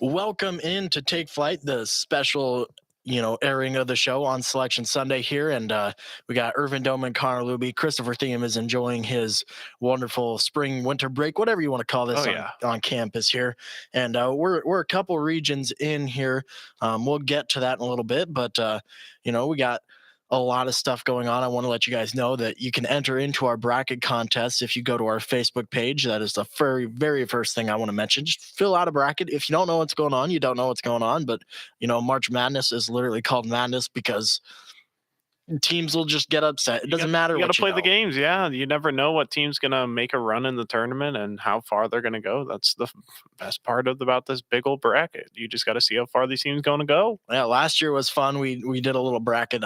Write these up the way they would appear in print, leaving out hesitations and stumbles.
Welcome in to Take Flight, the special, airing of the show on Selection Sunday here. And we got Ervin and Conner Luby. Christopher Thiem is enjoying his wonderful spring, winter break, whatever you want to call Oh this yeah. on campus here. And we're a couple regions in here. We'll get to that in a little bit, but, we got a lot of stuff going on. I want to let you guys know that you can enter into our bracket contest if you go to our Facebook page. That is the very, very first thing I want to mention. Just fill out a bracket. If you don't know what's going on, you don't know what's going on. But, March Madness is literally called Madness because teams will just get upset. It doesn't matter You got what to play know. the games. Yeah, you never know what team's gonna make a run in the tournament and how far they're gonna go. That's the best part about this big old bracket. You just got to see how far these teams going to go. Yeah, last year was fun. We did a little bracket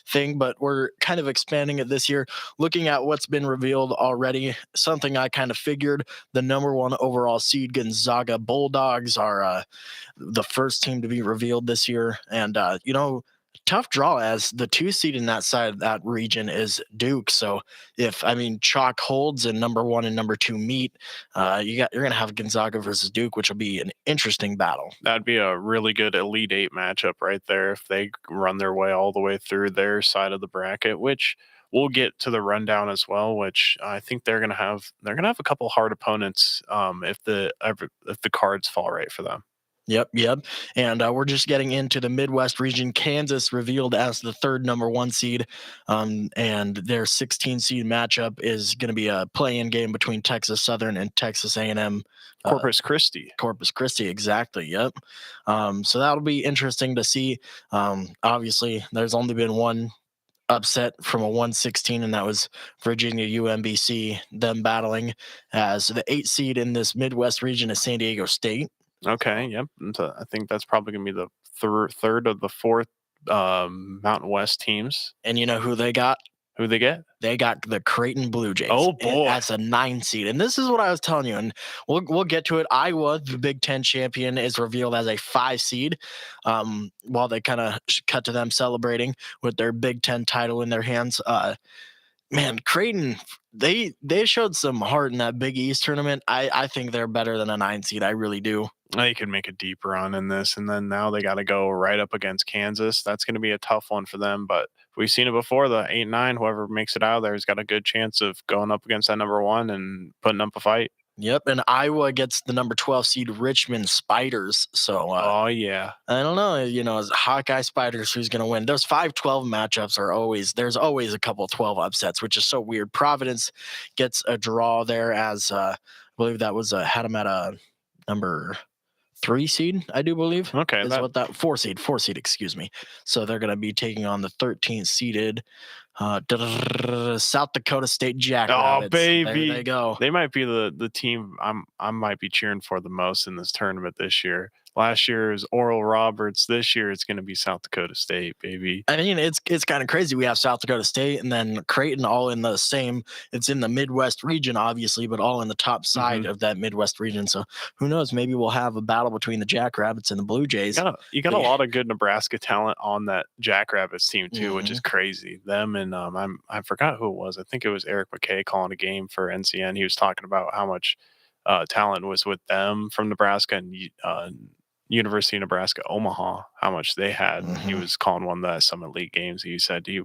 thing, but we're kind of expanding it this year. Looking at what's been revealed already, something I kind of figured: the number one overall seed Gonzaga Bulldogs are the first team to be revealed this year, and tough draw as the 2 seed in that side of that region is Duke. So if chalk holds and number 1 and number 2 meet, you're gonna have Gonzaga versus Duke, which will be an interesting battle. That'd be a really good Elite Eight matchup right there if they run their way all the way through their side of the bracket, which we'll get to the rundown as well. Which I think they're gonna have a couple hard opponents if the cards fall right for them. Yep. And we're just getting into the Midwest region. Kansas revealed as the third number 1 seed, and their 16 seed matchup is going to be a play-in game between Texas Southern and Texas A&M. Corpus Christi. Corpus Christi, exactly. Yep. So that'll be interesting to see. Obviously, there's only been one upset from a 116, and that was Virginia UMBC, them battling as the 8 seed in this Midwest region is San Diego State. Okay, yep. And so I think that's probably going to be the third of the fourth Mountain West teams. And you know who they got? Who they get? They got the Creighton Blue Jays. Oh boy, as a 9 seed, and this is what I was telling you. And we'll get to it. Iowa, the Big Ten champion, is revealed as a 5 seed. While they kind of cut to them celebrating with their Big Ten title in their hands. Man, Creighton, they showed some heart in that Big East tournament. I think they're better than a 9 seed. I really do. They could make a deep run in this, and then now they got to go right up against Kansas. That's going to be a tough one for them, but we've seen it before. The 8-9, whoever makes it out of there has got a good chance of going up against that number 1 and putting up a fight. Yep, and Iowa gets the number 12 seed Richmond Spiders. So, oh yeah, I don't know. As Hawkeye Spiders, who's going to win? Those 5-12 matchups there's always a couple 12 upsets, which is so weird. Providence gets a draw there, as I believe that was had them at a number 3 seed, I do believe. Okay, is what that 4 seed, excuse me. So they're going to be taking on the 13th seeded South Dakota State Jackrabbits. Oh baby, there they go. They might be the team I might be cheering for the most in this tournament this year. Last year is Oral Roberts. This year it's going to be South Dakota State, baby. I mean, it's kind of crazy. We have South Dakota State and then Creighton all in the same. It's in the Midwest region, obviously, but all in the top side of that Midwest region. So who knows? Maybe we'll have a battle between the Jackrabbits and the Blue Jays. You got a lot of good Nebraska talent on that Jackrabbits team too, which is crazy. Them and I forgot who it was. I think it was Eric McKay calling a game for NCN. He was talking about how much talent was with them from Nebraska and University of Nebraska Omaha, how much they had. He was calling one of the Summit League games. He said he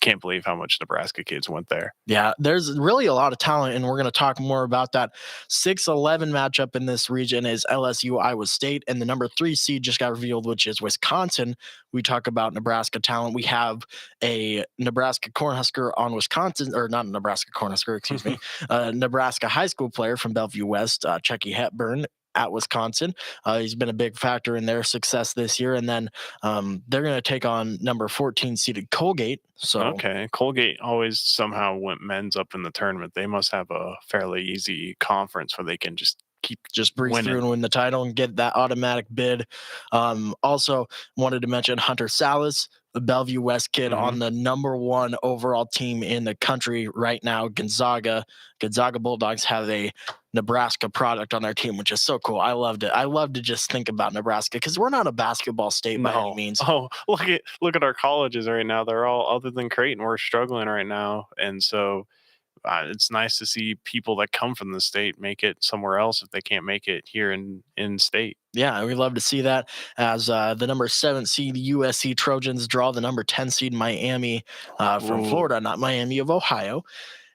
can't believe how much Nebraska kids went there. Yeah, there's really a lot of talent, and we're going to talk more about that. 6-11 matchup in this region is LSU Iowa State, and the number 3 seed just got revealed, which is Wisconsin. We talk about Nebraska talent. We have a Nebraska Cornhusker on Wisconsin, or not a Nebraska Cornhusker, excuse me, Nebraska high school player from Bellevue West, Chucky Hepburn, at Wisconsin. He's been a big factor in their success this year. And then they're going to take on number 14 seeded Colgate. So okay, Colgate always somehow went men's up in the tournament. They must have a fairly easy conference where they can just breeze winning through and win the title and get that automatic bid. Also wanted to mention Hunter Salas, the Bellevue West kid, on the number 1 overall team in the country right now. Gonzaga Bulldogs have a Nebraska product on their team, which is so cool. I loved it. I love to just think about Nebraska because we're not a basketball state by any means. Oh, look at our colleges right now. They're all, other than Creighton, we're struggling right now, and so it's nice to see people that come from the state make it somewhere else if they can't make it here in state. Yeah, we love to see that as the number 7 seed USC Trojans draw the number 10 seed Miami from Ooh, Florida, not Miami of Ohio,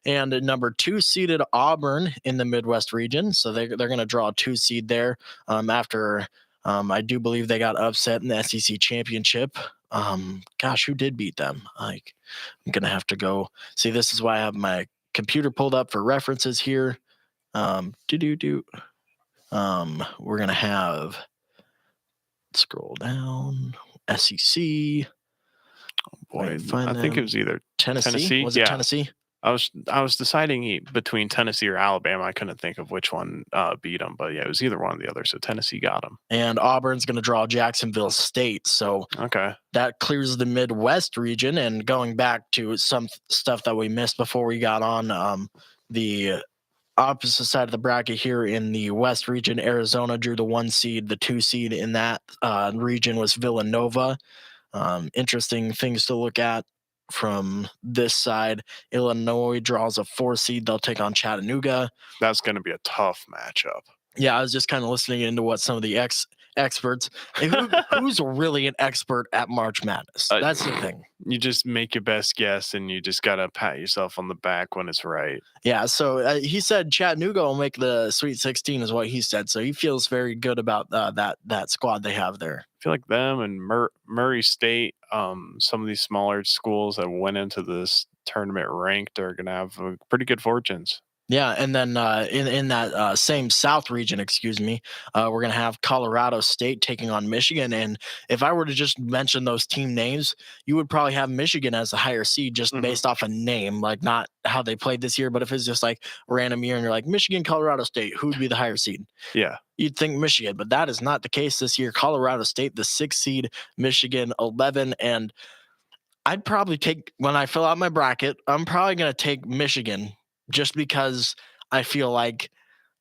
and number 2 seeded Auburn in the Midwest region. So they're going to draw a 2 seed there after I do believe they got upset in the SEC championship. Gosh, who did beat them? Like, I'm going to have to go see. This is why I have my computer pulled up for references here. Do do do. We're going to have scroll down. SEC. boy, Find I think it them. was either Tennessee. Tennessee. Was it Yeah, Tennessee? I was deciding between Tennessee or Alabama. I couldn't think of which one beat them, but yeah, it was either one or the other. So Tennessee got them. And Auburn's going to draw Jacksonville State. So Okay. that clears the Midwest region. And going back to some stuff that we missed before we got on the opposite side of the bracket here in the West region, Arizona drew the 1 seed. The 2 seed in that region was Villanova. Interesting things to look at from this side. Illinois draws a 4 seed. They'll take on Chattanooga. That's going to be a tough matchup. Yeah, I was just kind of listening into what some of the experts. Who's really an expert at March Madness? That's the thing. You just make your best guess, and you just gotta pat yourself on the back when it's right. Yeah, so he said Chattanooga will make the Sweet 16, is what he said. So he feels very good about that squad they have there. I feel like them and Murray State, some of these smaller schools that went into this tournament ranked are gonna have pretty good fortunes. Yeah, and then in that same South region, excuse me, we're gonna have Colorado State taking on Michigan. And if I were to just mention those team names, you would probably have Michigan as the higher seed just based off a name, like not how they played this year. But if it's just like a random year and you're like Michigan, Colorado State, who would be the higher seed? Yeah, You'd think Michigan, but that is not the case this year. Colorado State, the 6th seed, Michigan 11, and I'd probably take when I fill out my bracket. I'm probably gonna take Michigan just because I feel like,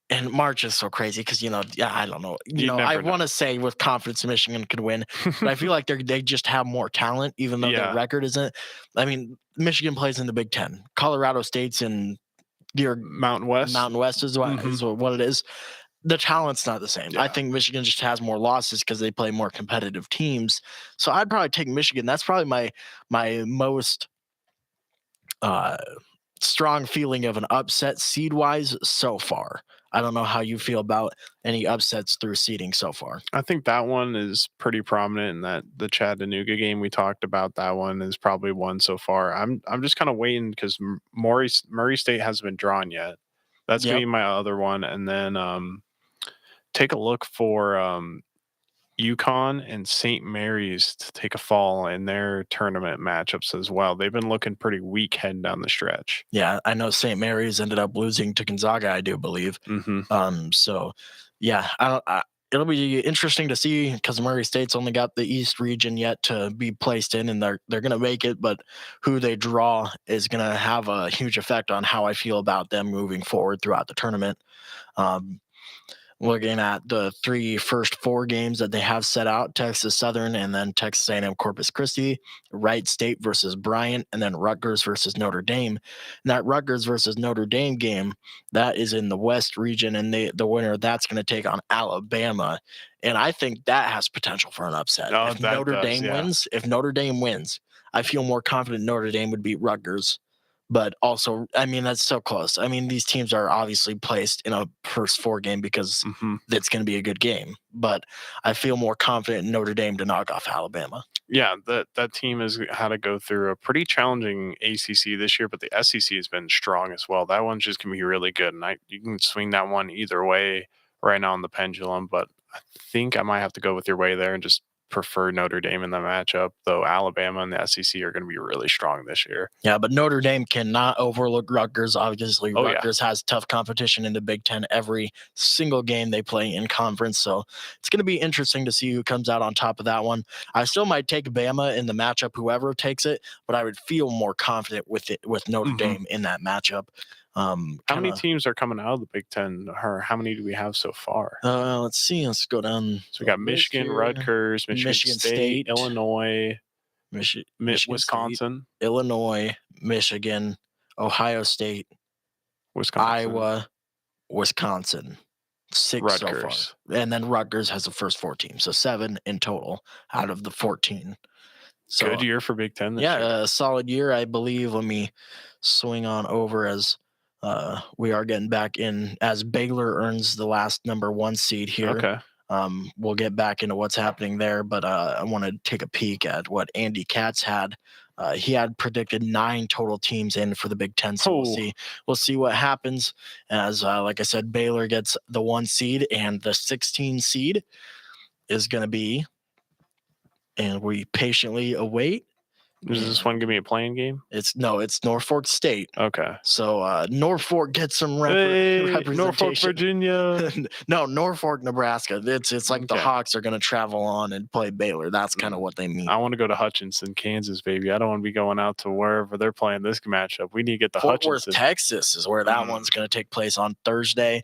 and March is so crazy because yeah, I don't know. I want to say with confidence Michigan could win, but I feel like they just have more talent, even though their record isn't. I mean, Michigan plays in the Big Ten. Colorado State's in your Mountain West. Mountain West is what it is. The talent's not the same. Yeah. I think Michigan just has more losses because they play more competitive teams. So I'd probably take Michigan. That's probably my most strong feeling of an upset seed wise so far. I don't know how you feel about any upsets through seeding so far. I think that one is pretty prominent in that the Chattanooga game we talked about. That one is probably one so far. I'm just kind of waiting because Murray State hasn't been drawn yet. That's gonna be my other one, and then take a look for UConn and St. Mary's to take a fall in their tournament matchups as well. They've been looking pretty weak heading down the stretch. Yeah, I know St. Mary's ended up losing to Gonzaga, I do believe. So yeah, it'll be interesting to see because Murray State's only got the East region yet to be placed in, and they're going to make it. But who they draw is going to have a huge effect on how I feel about them moving forward throughout the tournament. Looking at the first 4 games that they have set out: Texas Southern, and then Texas A&M Corpus Christi, Wright State versus Bryant, and then Rutgers versus Notre Dame. And that Rutgers versus Notre Dame game, that is in the West region, and the winner that's going to take on Alabama. And I think that has potential for an upset. If Notre Dame wins, I feel more confident Notre Dame would beat Rutgers. But also, I mean, that's so close. I mean, these teams are obviously placed in a first 4 game because it's going to be a good game. But I feel more confident in Notre Dame to knock off Alabama. Yeah, that team has had to go through a pretty challenging ACC this year, but the SEC has been strong as well. That one's just going to be really good. And you can swing that one either way right now on the pendulum. But I think I might have to go with your way there and just prefer Notre Dame in the matchup, though Alabama and the SEC are going to be really strong this year. Yeah, but Notre Dame cannot overlook Rutgers. Obviously, Rutgers has tough competition in the Big Ten every single game they play in conference. So it's going to be interesting to see who comes out on top of that one. I still might take Bama in the matchup, whoever takes it, but I would feel more confident with Notre Dame in that matchup. How many teams are coming out of the Big Ten, or how many do we have so far? Let's see. Let's go down. So we got Michigan, Rutgers, Michigan State, Illinois, Wisconsin, State, Illinois, Michigan, Ohio State, Wisconsin, Iowa, Wisconsin. 6 so far. Rutgers. And then Rutgers has the first 4 teams. So 7 in total out of the 14. So, Good year for Big Ten this year. yeah, a solid year, I believe. Let me swing on over as we are getting back in as Baylor earns the last number 1 seed here. Okay. We'll get back into what's happening there, but I want to take a peek at what Andy Katz had. He had predicted 9 total teams in for the Big Ten, so we'll see what happens. As like I said, Baylor gets the 1 seed, and the 16 seed is going to be, and we patiently await. Is this one give me a playing game? It's Norfolk State. Okay. So Norfolk gets some representation. Norfolk, Virginia. No, Norfolk, Nebraska. It's like the Hawks are going to travel on and play Baylor. That's kind of what they mean. I want to go to Hutchinson, Kansas, baby. I don't want to be going out to wherever they're playing this matchup. We need to get the Fort Hutchinson. Worth, Texas is where that one's going to take place on Thursday.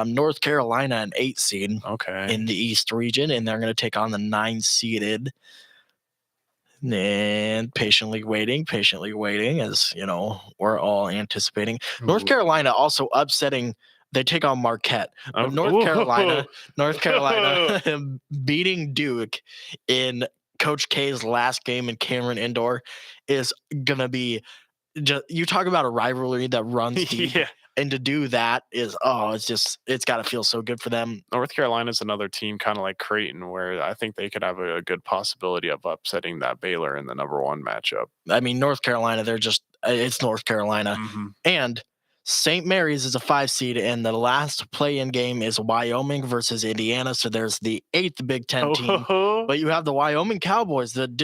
North Carolina, an 8 seed in the East region, and they're going to take on the 9-seeded. And patiently waiting as we're all anticipating. North Carolina also upsetting. They take on Marquette. But North Carolina beating Duke in Coach K's last game in Cameron Indoor is gonna be just, you talk about a rivalry that runs deep. Yeah. And to do that is, it's got to feel so good for them. North Carolina's another team kind of like Creighton, where I think they could have a good possibility of upsetting that Baylor in the number 1 matchup. I mean, North Carolina, it's North Carolina. And St. Mary's is a 5 seed, and the last play-in game is Wyoming versus Indiana. So there's the 8th Big Ten team. But you have the Wyoming Cowboys that,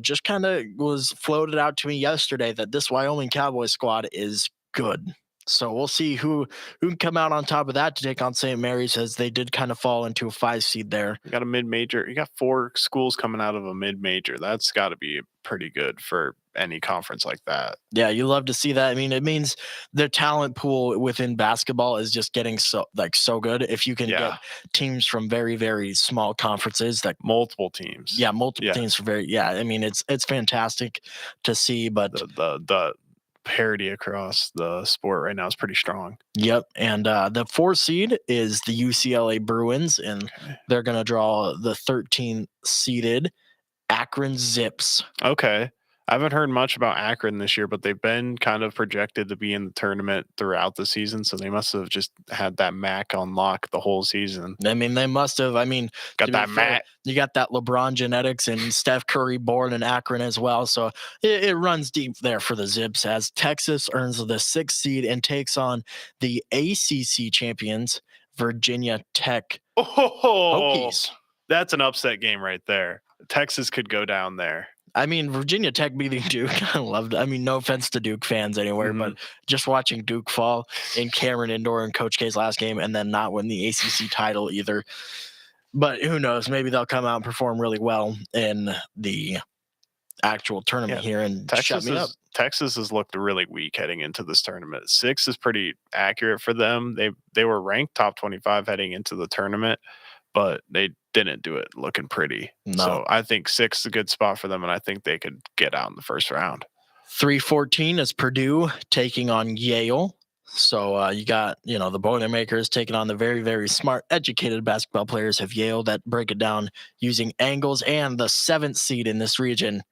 just kind of was floated out to me yesterday that this Wyoming Cowboys squad is good. So we'll see who can come out on top of that to take on St. Mary's, as they did kind of fall into a 5 seed there. You got a mid-major. You got 4 schools coming out of a mid-major. That's got to be pretty good for any conference like that. Yeah, you love to see that. I mean, it means the talent pool within basketball is just getting so good. If you can get teams from very, very small conferences, that multiple teams. Yeah, multiple teams for I mean, it's fantastic to see, but the parity across the sport right now is pretty strong. Yep. And the 4 seed is the UCLA Bruins, and they're going to draw the 13 seeded Akron Zips. Okay. I haven't heard much about Akron this year, but they've been kind of projected to be in the tournament throughout the season. So they must have just had that MAC on lock the whole season. I mean, they must have. I mean, got that MAC. You got that LeBron genetics and Steph Curry born in Akron as well. So it runs deep there for the Zips, as Texas earns the 6th seed and takes on the ACC champions, Virginia Tech Hokies. That's an upset game right there. Texas could go down there. I mean, Virginia Tech beating Duke, I loved it. I mean, no offense to Duke fans anywhere, but just watching Duke fall in Cameron Indoor in Coach K's last game and then not win the ACC title either. But who knows? Maybe they'll come out and perform really well in the actual tournament here and shut me up. Texas has looked really weak heading into this tournament. 6 is pretty accurate for them. They were ranked top 25 heading into the tournament, but they didn't do it looking pretty. No. So I think 6 is a good spot for them, and I think they could get out in the first round. 3-14 is Purdue taking on Yale. So you got, the Boilermakers taking on the very, very smart, educated basketball players of Yale that break it down using angles. And the 7th seed in this region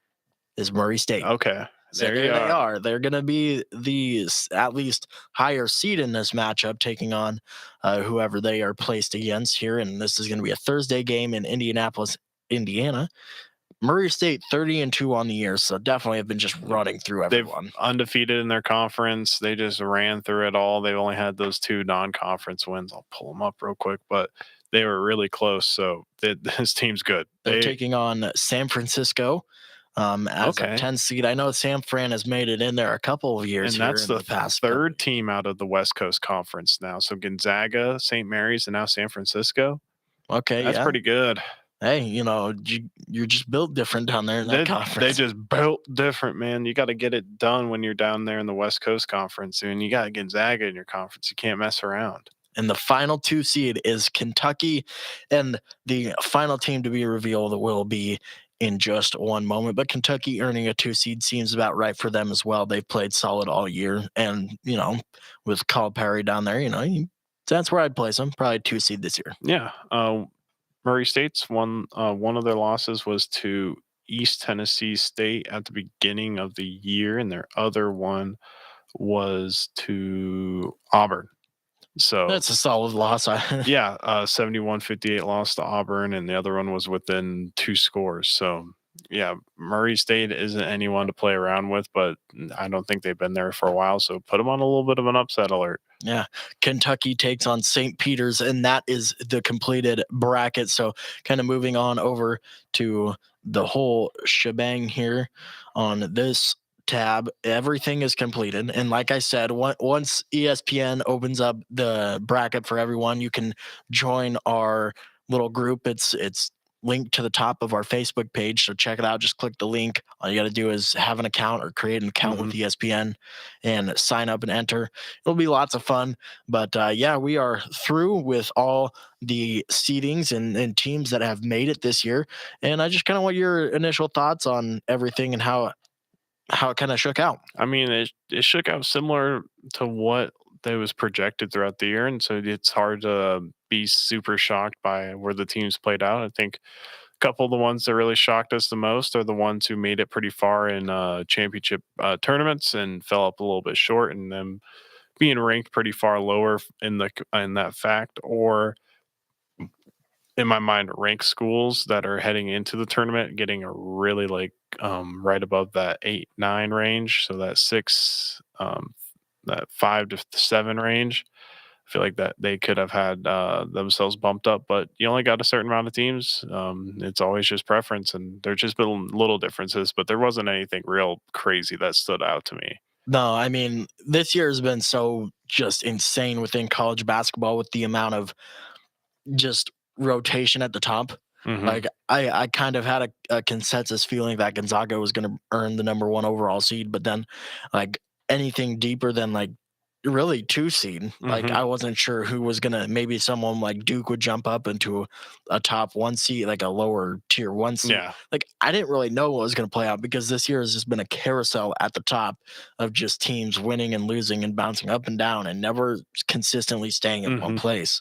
is Murray State. Okay. There they are. They're going to be the at least higher seed in this matchup, taking on whoever they are placed against here. And this is going to be a Thursday game in Indianapolis, Indiana. Murray State 30-2 on the year, so definitely have been just running through everyone. They've undefeated in their conference. They just ran through it all. They've only had those 2 non-conference wins. I'll pull them up real quick, but they were really close. So this team's good. They're taking on San Francisco. As a 10 seed. I know San Fran has made it in there a couple of years. And that's the past 3rd team out of the West Coast Conference now. So Gonzaga, St. Mary's, and now San Francisco. Okay. That's pretty good. Hey, you're just built different down there in that conference. They just built different, man. You got to get it done when you're down there in the West Coast Conference. And you got Gonzaga in your conference. You can't mess around. And the final 2 seed is Kentucky. And the final team to be revealed will be in just one moment, but Kentucky earning a 2 seed seems about right for them as well. They've played solid all year, and with Calipari down there, So that's where I'd place them. Probably 2 seed this year. Yeah. Murray State's one of their losses was to East Tennessee State at the beginning of the year, and their other one was to Auburn. So That's a solid loss. yeah, 71-58 loss to Auburn, and the other one was within 2 scores. So yeah, Murray State isn't anyone to play around with, but I don't think they've been there for a while. So put them on a little bit of an upset alert. Yeah. Kentucky takes on St. Peter's, and that is the completed bracket. So kind of moving on over to the whole shebang here on this tab. Everything is completed. And like I said, once ESPN opens up the bracket for everyone, you can join our little group. It's linked to the top of our Facebook page. So check it out. Just click the link. All you got to do is have an account or create an account with ESPN and sign up and enter. It'll be lots of fun. But yeah, we are through with all the seedings and teams that have made it this year. And I just kind of want your initial thoughts on everything and how it kind of shook out. I mean, it shook out similar to what that was projected throughout the year, and so it's hard to be super shocked by where the teams played out. I think a couple of the ones that really shocked us the most are the ones who made it pretty far in championship tournaments and fell up a little bit short, and them being ranked pretty far lower in that fact, or in my mind, ranked schools that are heading into the tournament getting a really right above that 8-9 range, so that 6 that 5 to 7 range. I feel like that they could have had themselves bumped up, but you only got a certain amount of teams. It's always just preference, and there's just been little differences, but there wasn't anything real crazy that stood out to me. No, I mean, this year has been so just insane within college basketball with the amount of just rotation at the top. Like I kind of had a consensus feeling that Gonzaga was going to earn the number 1 overall seed, but then like anything deeper than like really 2 seed, like I wasn't sure who was going to, maybe someone like Duke would jump up into a top 1 seed, like a lower tier 1 seed. Yeah. Like I didn't really know what was going to play out because this year has just been a carousel at the top of just teams winning and losing and bouncing up and down and never consistently staying in one place.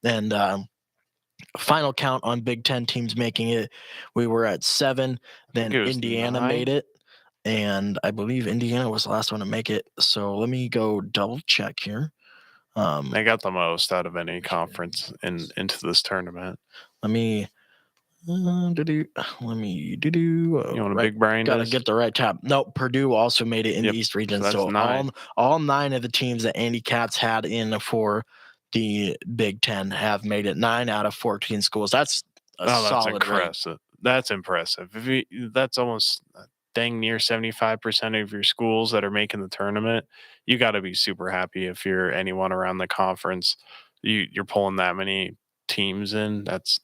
And final count on Big Ten teams making it, we were at 7. Then Indiana 9. made it, and I believe Indiana was the last one to make it. So let me go double check here. They got the most out of any conference into this tournament. Let me you want a big brain? Gotta get the right tab. No, Purdue also made it in the East region. So 9. all 9 of the teams that Andy Katz had in for the Big Ten have made it. 9 out of 14 schools. That's solid. Impressive. That's impressive. That's almost dang near 75% of your schools that are making the tournament. You got to be super happy if you're anyone around the conference. You're pulling that many teams in. That's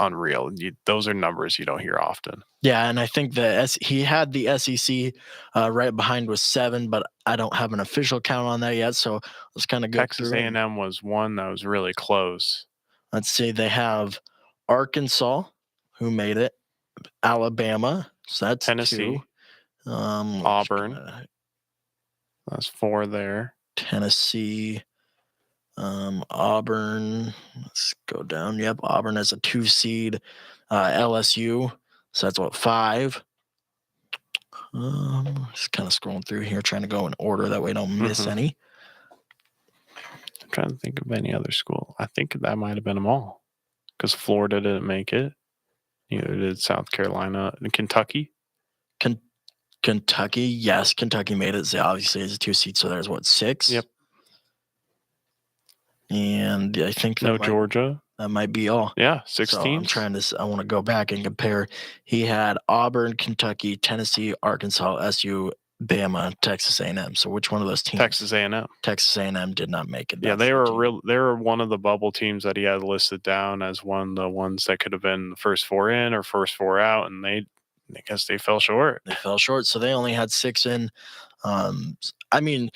unreal. Those are numbers you don't hear often. Yeah, and I think he had the SEC right behind with 7, but I don't have an official count on that yet. So let's kind of go Texas through. A&M was one that was really close. Let's see. They have Arkansas, who made it. Alabama, so that's Tennessee. 2. Auburn. That's 4 there. Tennessee. Auburn. Let's go down. Yep, Auburn has a 2 seed. LSU. So that's 5. Just kind of scrolling through here, trying to go in order. That way I don't miss any. I'm trying to think of any other school. I think that might have been them all. Because Florida didn't make it. Neither did South Carolina and Kentucky. Kentucky, yes, Kentucky made it. So obviously, it's a 2 seed. So there's 6. Yep. And I think Georgia. That might be all. Yeah, 16. So I want to go back and compare. He had Auburn, Kentucky, Tennessee, Arkansas, SU, Bama, Texas A&M. So which one of those teams? Texas A&M. Texas A&M did not make it. Yeah, they were one of the bubble teams that he had listed down as one of the ones that could have been the first 4 in or first 4 out, and I guess they fell short. So they only had 6 in. I mean,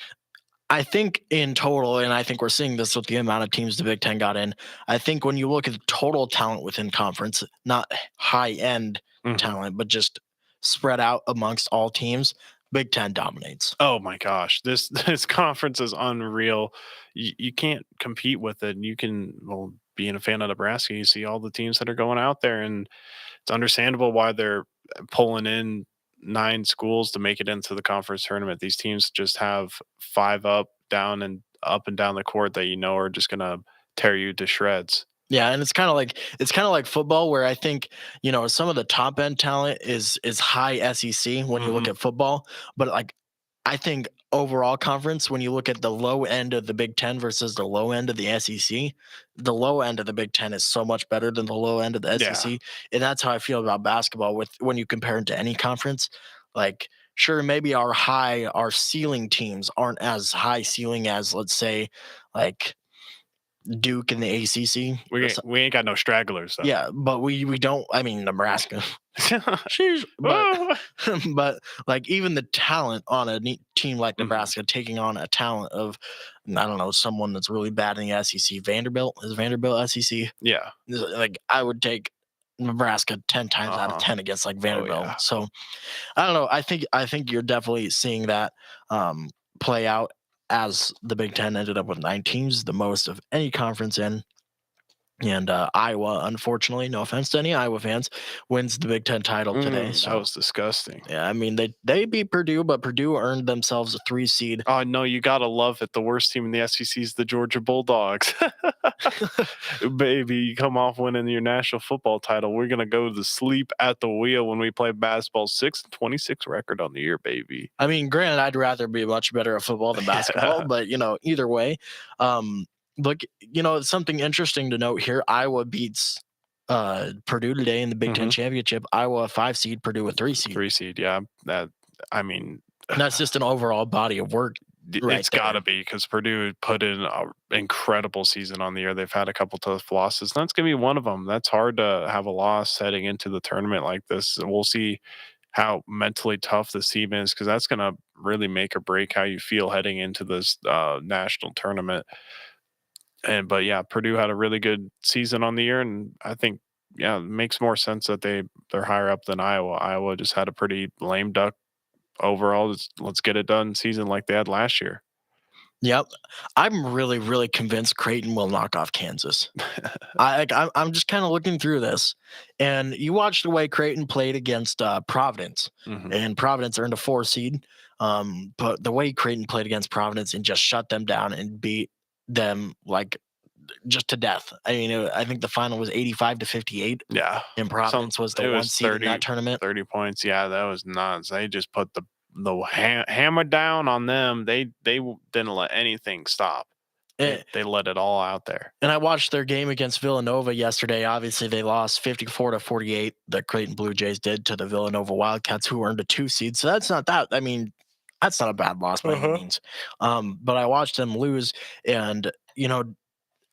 I think in total, and I think we're seeing this with the amount of teams the Big Ten got in, I think when you look at the total talent within conference, not high-end talent, but just spread out amongst all teams, Big Ten dominates. Oh my gosh, this this conference is unreal. You can't compete with it. You can, well, being a fan of Nebraska, you see all the teams that are going out there, and it's understandable why they're pulling in 9 schools to make it into the conference tournament. These teams just have 5 up and down the court that are just gonna tear you to shreds. Yeah, and it's kind of like football where I think, some of the top end talent is high SEC when you look Hmm. at football, but like I think overall conference when you look at the low end of the Big 10 versus the low end of the SEC, the low end of the Big 10 is so much better than the low end of the Yeah, SEC, and that's how I feel about basketball with when you compare it to any conference. Like sure maybe our ceiling teams aren't as high ceiling as let's say like Duke in the ACC. we ain't got no stragglers though. Yeah, but we don't. I mean, Nebraska, sheesh, but Oh. but like even the talent on a team like Mhm. Nebraska taking on a talent of I don't know someone that's really bad in the SEC. Vanderbilt SEC. Yeah. Like I would take Nebraska 10 times out of Uh-huh. 10 against like Oh Vanderbilt. yeah. So I don't know. I think you're definitely seeing that play out as the Big Ten ended up with 9 teams, the most of any conference in. And Iowa, unfortunately, no offense to any Iowa fans, wins the Big Ten title today. That So was disgusting. yeah, I mean they beat Purdue, but Purdue earned themselves a 3 seed. Oh no, you gotta love it. The worst team in the SEC is the Georgia Bulldogs. Baby, you come off winning your national football title. We're gonna go to sleep at the wheel when we play basketball. 6-26 record on the year, baby. I mean, granted, I'd rather be much better at football than basketball, Yeah. but either way, look, something interesting to note here: Iowa beats Purdue today in the Big Ten Hmm. championship. Iowa a 5 seed, Purdue a 3 seed. 3 seed, yeah. That I mean, And that's just an overall body of work right it's got there. to be because Purdue put in an incredible season on the year. They've had a couple tough losses. That's going to be one of them. That's hard to have a loss heading into the tournament like this. We'll see how mentally tough this team is because that's going to really make or break how you feel heading into this national tournament. And but yeah, Purdue had a really good season on the year, and I think yeah, it makes more sense that they're higher up than Iowa. Iowa just had a pretty lame duck overall. Let's get it done season like they had last year. Yep, I'm really, really convinced Creighton will knock off Kansas. I'm just kind of looking through this, and you watch the way Creighton played against Providence, Hmm. and Providence earned a 4 seed. But the way Creighton played against Providence and just shut them down and beat them like just to death. I mean, I think the final was 85-58, Yeah. and Providence was the It one was seed in that tournament. 30 points. Yeah, that was nuts. They just put the hammer down on them. Didn't let anything stop. Eh, They let it all out there. And I watched their game against Villanova yesterday. Obviously, they lost 54-48. The Creighton Blue Jays did to the Villanova Wildcats, who earned a 2 seed. So that's not that. I mean, that's not a bad loss by any Uh-huh. means. But I watched them lose, and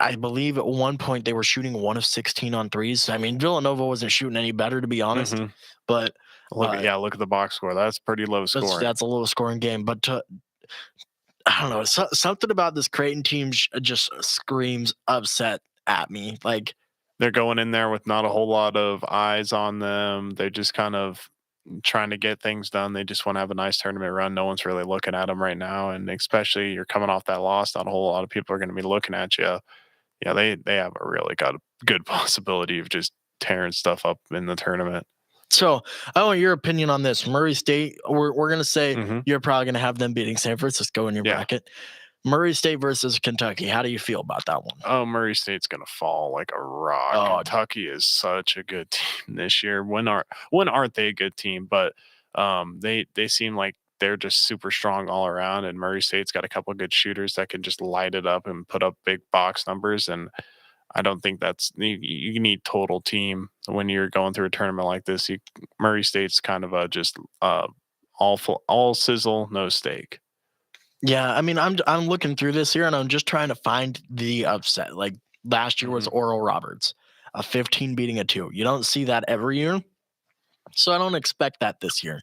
I believe at one point they were shooting 1 of 16 on threes. I mean, Villanova wasn't shooting any better, to be honest. Hmm. But uh, Look at the box score. That's pretty low scoring. that's a low scoring game. But I don't know, something about this Creighton team just screams upset at me. Like They're going in there with not a whole lot of eyes on them. They're just kind of trying to get things done. They just want to have a nice tournament run. No one's really looking at them right now, and especially you're coming off that loss. Not a whole lot of people are going to be looking at you. Yeah, they have a really got a good possibility of just tearing stuff up in the tournament. So I want your opinion on this. Murray State, we're going to say Hmm. you're probably going to have them beating San Francisco in your Yeah. bracket. Murray State versus Kentucky. How do you feel about that one? Oh, Murray State's gonna fall like a rock. Oh, Kentucky is such a good team this year. When aren't they a good team? But they seem like they're just super strong all around. And Murray State's got a couple of good shooters that can just light it up and put up big box numbers. And I don't think you need total team when you're going through a tournament like this. Murray State's kind of a just all sizzle, no steak. yeah. I mean, I'm looking through this here, and I'm just trying to find the upset. Like last year was Hmm. Oral Roberts, a 15 beating a 2. You don't see that every year. So I don't expect that this year,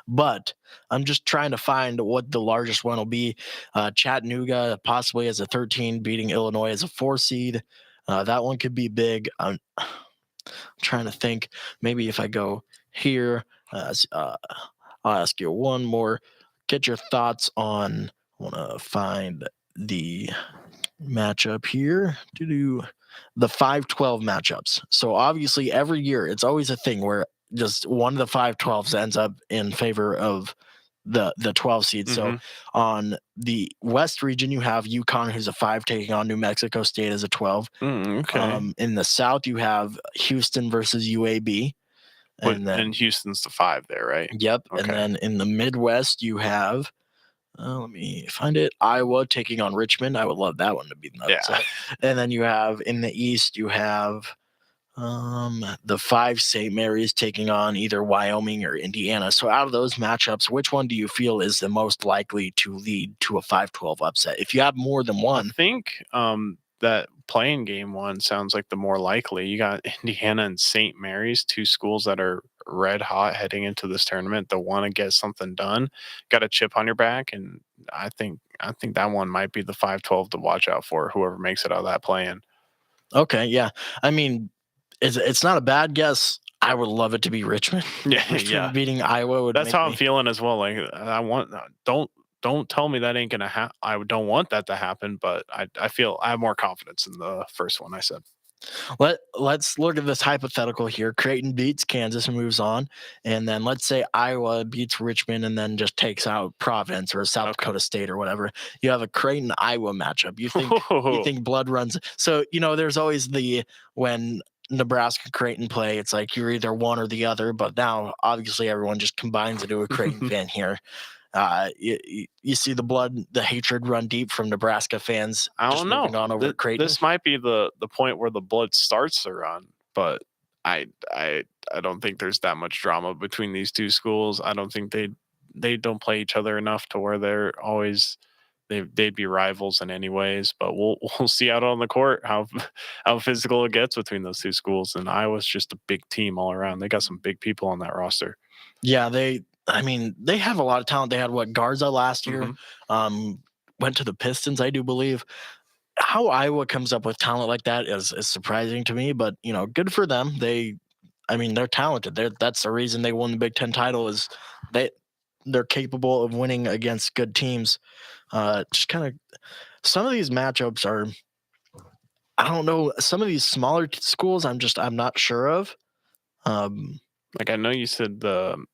but I'm just trying to find what the largest one will be. Chattanooga possibly as a 13 beating Illinois as a 4 seed. That one could be big. I'm trying to think. Maybe if I go here, I'll ask you one more. get your thoughts on. I want to find the matchup here to do the 5-12 matchups. So obviously every year it's always a thing where just one of the 5-12s ends up in favor of the 12 seed. So Mm-hmm. on the West region, you have UConn, who's a 5, taking on New Mexico State as a 12. Okay. In the South, you have Houston versus UAB. And Houston's the 5 there, right? Yep. Okay. And then in the Midwest, you have let me find it. Iowa taking on Richmond. I would love that one to be nuts. Yeah. And then you have in the East, you have the 5 St. Mary's taking on either Wyoming or Indiana. So out of those matchups, which one do you feel is the most likely to lead to a 5-12 upset? If you have more than I one, think that playing game one sounds like the more likely. You got Indiana and St. Mary's, 2 schools that are red hot heading into this tournament that want to get something done, got a chip on your back, and I think that one might be the 5-12 to watch out for, whoever makes it out of that play-in. okay, yeah. I mean, it's not a bad guess. I would love it to be Richmond. Yeah, Richmond yeah. beating Iowa would That's make how I'm me. feeling as well. Like I want don't tell me that ain't gonna happen. I don't want that to happen, but I feel I have more confidence in the first one I said. Let's look at this hypothetical here. Creighton beats Kansas and moves on, and then let's say Iowa beats Richmond and then just takes out Providence or South Dakota State or whatever. You have a Creighton Iowa matchup. You think blood runs? So there's always when Nebraska Creighton play, it's like you're either one or the other. But now obviously everyone just combines into a Creighton fan here. You see the hatred run deep from Nebraska fans. I don't know. Moving on over to Creighton. This might be the point where the blood starts to run, but I don't think there's that much drama between these 2 schools. I don't think they don't play each other enough to where they'd be rivals in any ways. But we'll see out on the court how physical it gets between those 2 schools. And Iowa's just a big team all around. They got some big people on that roster. Yeah, they have a lot of talent. They had Garza last year, went to the Pistons, I do believe. How Iowa comes up with talent like that is surprising to me, but good for them. They're talented. That's the reason they won the Big Ten title is they're capable of winning against good teams. Just kind of some of these matchups are, I don't know, some of these smaller schools I'm not sure of. Like I know you said the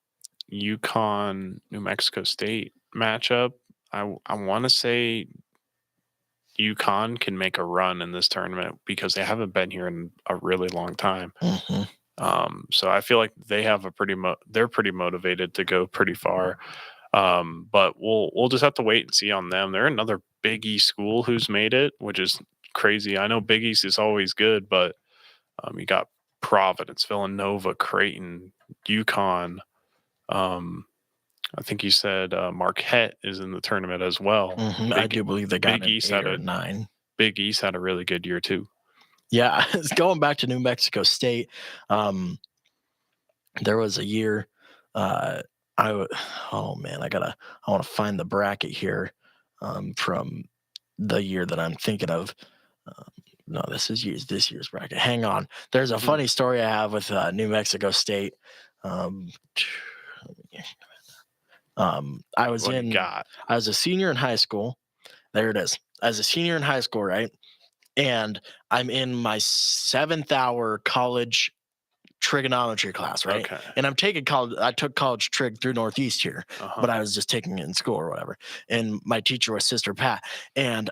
UConn New Mexico State matchup. I want to say UConn can make a run in this tournament because they haven't been here in a really long time. So I feel like they have they're pretty motivated to go pretty far. But we'll just have to wait and see on them. They're another Big East school who's made it, which is crazy. I know Big East is always good, but you got Providence, Villanova, Creighton, UConn. I think you said Marquette is in the tournament as well. I do believe they got Big East had 8 or 9. Big East had a really good year too. Yeah, going back to New Mexico State, there was a year. Oh man, I want to find the bracket here from the year that I'm thinking of. No, this year's bracket. Hang on. There's a funny story I have with New Mexico State. I was a senior in high school. There it is. I was a senior in high school, right? And I'm in my 7th hour college trigonometry class, right? Okay. And I took college trig through Northeast here, but I was just taking it in school or whatever. And my teacher was Sister Pat. And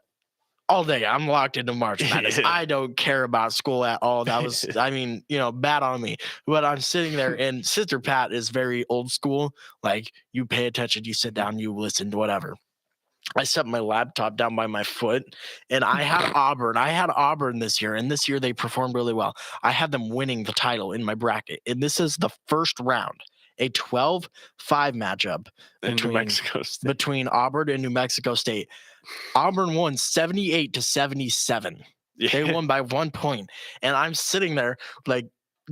all day I'm locked into March Madness. I don't care about school at all. That was, bad on me. But I'm sitting there, and Sister Pat is very old school. Like, you pay attention, you sit down, you listen to whatever. I set my laptop down by my foot, and I had Auburn. I had Auburn this year, and this year they performed really well. I had them winning the title in my bracket, and this is the first round, a 12-5 matchup between Auburn and New Mexico State. Auburn won 78-77. Yeah. They won by 1 point, and I'm sitting there like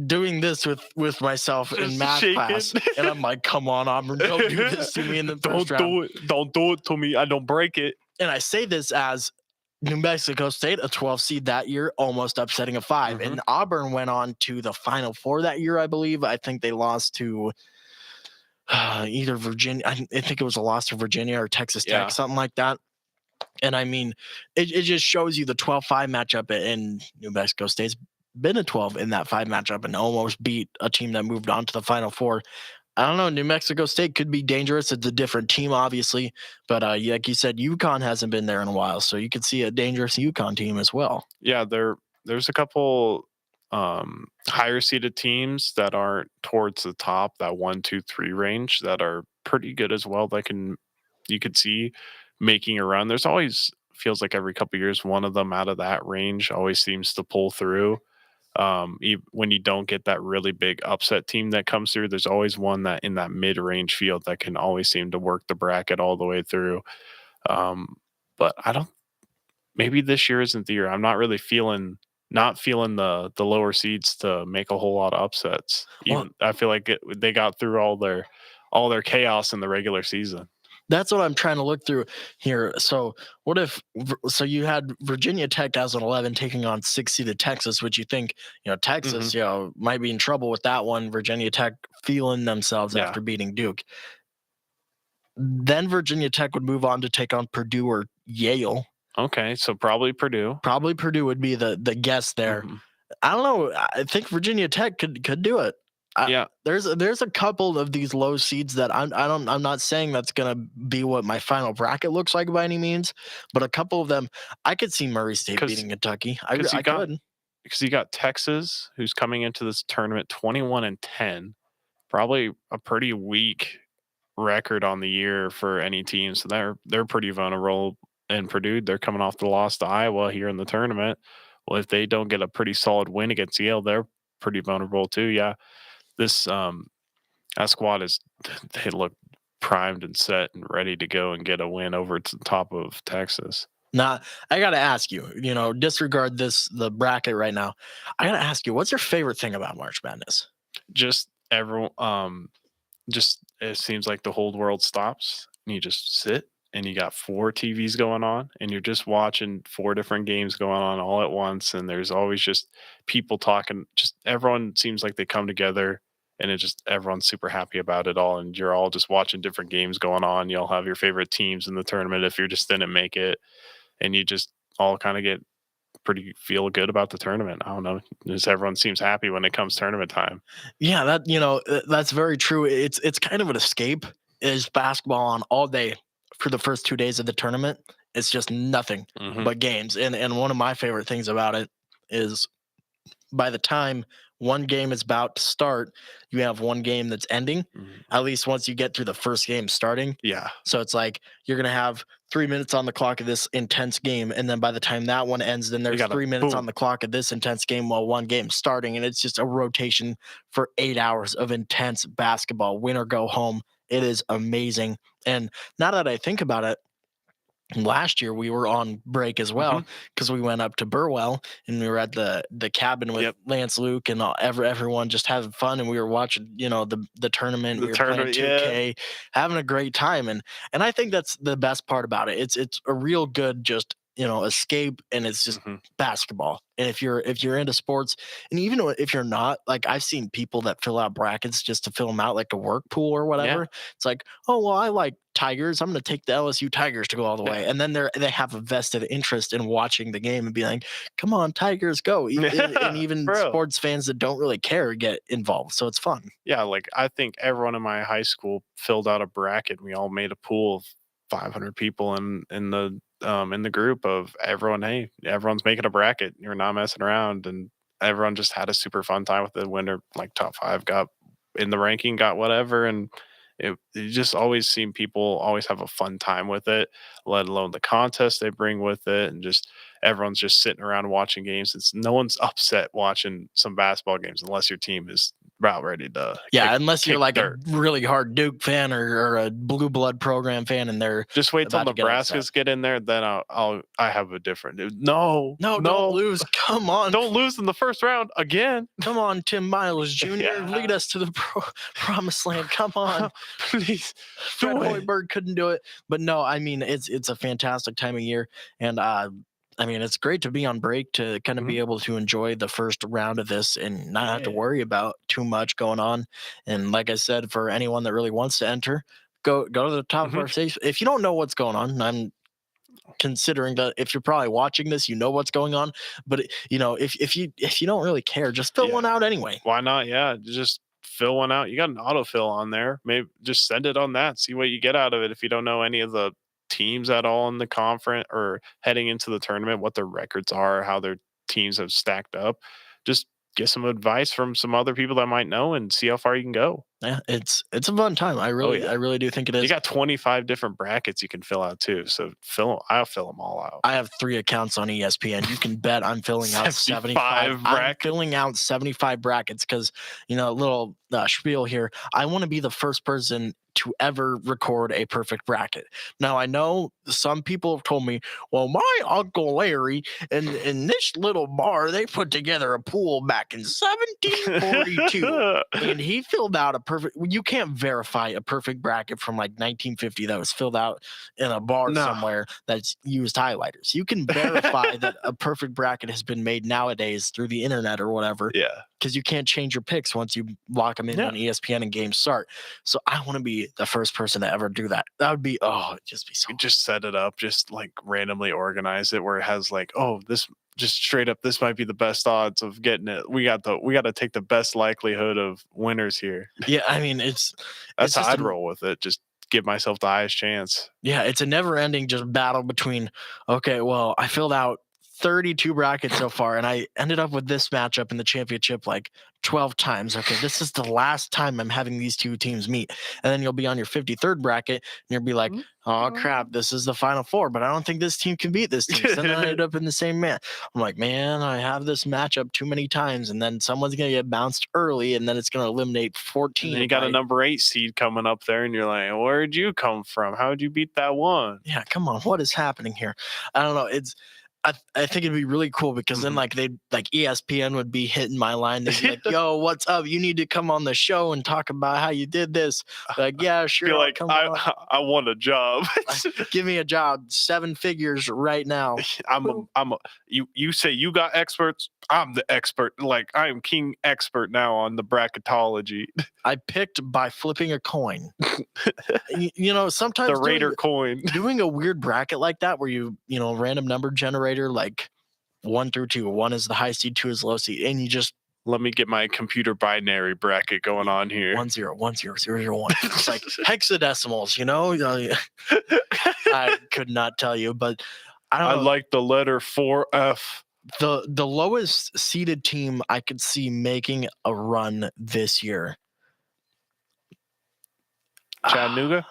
doing this with myself just in math class, and I'm like, "Come on, Auburn, don't do this to me in the first round. Don't do it to me. I don't break it." And I say this as New Mexico State, a 12 seed that year, almost upsetting a 5, and Auburn went on to the Final Four that year, I believe. I think they lost to either Virginia. I think it was a loss to Virginia or Texas Tech, Yeah. something like that. And I mean, it just shows you the 12-5 matchup, and New Mexico State's been a 12 in that 5 matchup and almost beat a team that moved on to the Final Four. I don't know. New Mexico State could be dangerous. It's a different team, obviously, but like you said, UConn hasn't been there in a while, so you could see a dangerous UConn team as well. Yeah, there's a couple higher seeded teams that aren't towards the top, that 1, 2, 3 range, that are pretty good as well. That you could see making a run. There's always feels like every couple of years one of them out of that range always seems to pull through. When you don't get that really big upset team that comes through, there's always one that in that mid range field that can always seem to work the bracket all the way through. Um, but I don't. Maybe this year isn't the year. I'm not feeling the lower seeds to make a whole lot of upsets. Well, Even I feel like they got through all their chaos in the regular season. that's what I'm trying to look through here. So what if so you had Virginia Tech as an 11 taking on 6 seeded Texas, which you think, Mhm. Texas, might be in trouble with that one. Virginia Tech feeling themselves Yeah. after beating Duke. Then Virginia Tech would move on to take on Purdue or Yale. Okay, so probably Purdue. Probably Purdue would be the guess there. Mhm. I don't know. I think Virginia Tech could do it. Yeah. There's a couple of these low seeds that I'm not saying that's gonna be what my final bracket looks like by any means, but a couple of them I could see Murray State 'Cause beating Kentucky. because I could. you got Texas, who's coming into this tournament 21-10, probably a pretty weak record on the year for any team. So they're pretty vulnerable. And Purdue, they're coming off the loss to Iowa here in the tournament. Well, if they don't get a pretty solid win against Yale, they're pretty vulnerable too. Yeah, this that squad is they look primed and set and ready to go and get a win over to the top of Texas. Now I gotta ask you, disregard the bracket right now. I gotta ask you, what's your favorite thing about March Madness? Just everyone, just it seems like the whole world stops and you just sit and you got 4 TVs going on and you're just watching 4 different games going on all at once. And there's always just people talking, just everyone seems like they come together and it just everyone's super happy about it all. And you're all just watching different games going on. You'll have your favorite teams in the tournament if you're just didn't make it. And you just all kind of get pretty feel good about the tournament. I don't know. Just everyone seems happy when it comes tournament time. Yeah, that's very true. It's kind of an escape. Is basketball on all day for the first 2 days of the tournament? It's just nothing Hmm. but games. And one of my favorite things about it is by the time one game is about to start, you have one game that's ending. At least once you get through the first game starting. Yeah. So it's like you're gonna have 3 minutes on the clock of this intense game, and then by the time that one ends, then there's gotta 3 minutes on boom. the clock of this intense game while one game's starting, and it's just a rotation for 8 hours of intense basketball. Win or go home. It is amazing. And now that I think about it, last year we were on break as Hmm. well because we went up to Burwell and we were at the cabin with Yep. Lance Luke and everyone just having fun, and we were watching the tournament. The We were playing tournament, yeah. 2K, having a great time, and I think that's the best part about it. It's a real good just escape, and it's just Mhm. basketball. And if you're into sports, and even if you're not, like I've seen people that fill out brackets just to fill them out like a work pool or Yeah. whatever. It's like, oh well, I like Tigers. I'm going to take the LSU Tigers to go all the way, Yeah. and then they have a vested interest in watching the game and be like, come on, Tigers, go. And even Bro. sports fans that don't really care get involved, so it's fun. Yeah, like I think everyone in my high school filled out a bracket. We all made a pool of 500 people in the group of everyone. Hey, everyone's making a bracket. You're not messing around, and everyone just had a super fun time with the winner. Like top 5 got in the ranking, got whatever, and it just always seem people always have a fun time with it. Let alone the contest they bring with it, and just everyone's just sitting around watching games. It's no one's upset watching some basketball games unless your team is about ready to Yeah, unless you're kick like dirt. a really hard Duke fan or a blue blood program fan, and they're Just wait till about to get upset. Nebraska's get in there, then I have a different. No, No, don't lose. Come on. don't lose in the first round again. Come on, Tim Miles Jr. Yeah. Lead us to the promised land. Come on. Please, Fred do it. Hoiberg couldn't do it. But no, I mean it's a fantastic time of year. And I mean, it's great to be on break to kind of be able to enjoy the first round of this and not have to worry about too much going on. And like I said, for anyone that really wants to enter, go to the top of our station. If you don't know what's going on, I'm considering that if you're probably watching this, you know what's going on. But if you don't really care, just fill one out anyway. Why not? Yeah, just fill one out. You got an autofill on there. Maybe just send it on that. See what you get out of it. If you don't know any of the teams at all in the conference or heading into the tournament, what their records are, how their teams have stacked up, just get some advice from some other people that might know and see how far you can go. Yeah, it's a fun time. I really do think it is. You got 25 different brackets you can fill out too. So I'll fill them all out. I have 3 accounts on ESPN. You can bet I'm filling out 75 brackets. I'm filling out 75 brackets because, a little spiel here. I want to be the first person to ever record a perfect bracket. Now, I know some people have told me, well, my Uncle Larry in this little bar, they put together a pool back in 1742. And he filled out a perfect, you can't verify a perfect bracket from like 1950 that was filled out in a bar somewhere that's used highlighters. You can verify that a perfect bracket has been made nowadays through the internet or whatever. Yeah. Because you can't change your picks once you lock them in on ESPN and games start. So I want to be the first person to ever do that. That would be, it'd just be so. Just set it up, just like randomly organize it where it has like, this just straight up, this might be the best odds of getting it. We got to take the best likelihood of winners here. Yeah, I mean, that's how I'd roll with it. Just give myself the highest chance. Yeah, it's a never-ending just battle between, okay, well, I filled out 32 brackets so far, and I ended up with this matchup in the championship like 12 times. Okay, this is the last time I'm having these two teams meet. And then you'll be on your 53rd bracket, and you'll be like, oh, crap, this is the Final Four, but I don't think this team can beat this team. So then I ended up in the same man. I'm like, man, I have this matchup too many times, and then someone's going to get bounced early, and then it's going to eliminate 14. And you got a number 8 seed coming up there, and you're like, where'd you come from? How'd you beat that one? Yeah, come on. What is happening here? I don't know. I think it'd be really cool because then ESPN would be hitting my line. They'd be like, yo, what's up? You need to come on the show and talk about how you did this. Like, yeah, sure. Feel like I want a job. Give me a job, 7 figures right now. You say you got experts. I'm the expert. Like I am king expert now on the bracketology. I picked by flipping a coin. Sometimes the Raider coin. Doing a weird bracket like that where random number generator like 1 through 2. 1 is the high seed, 2 is low seed, and you just let me get my computer binary bracket going on here. 1 0 1 0 0 0 1. It's like hexadecimals, I could not tell you, but I like the letter 4F. The lowest seeded team I could see making a run this year. Chattanooga?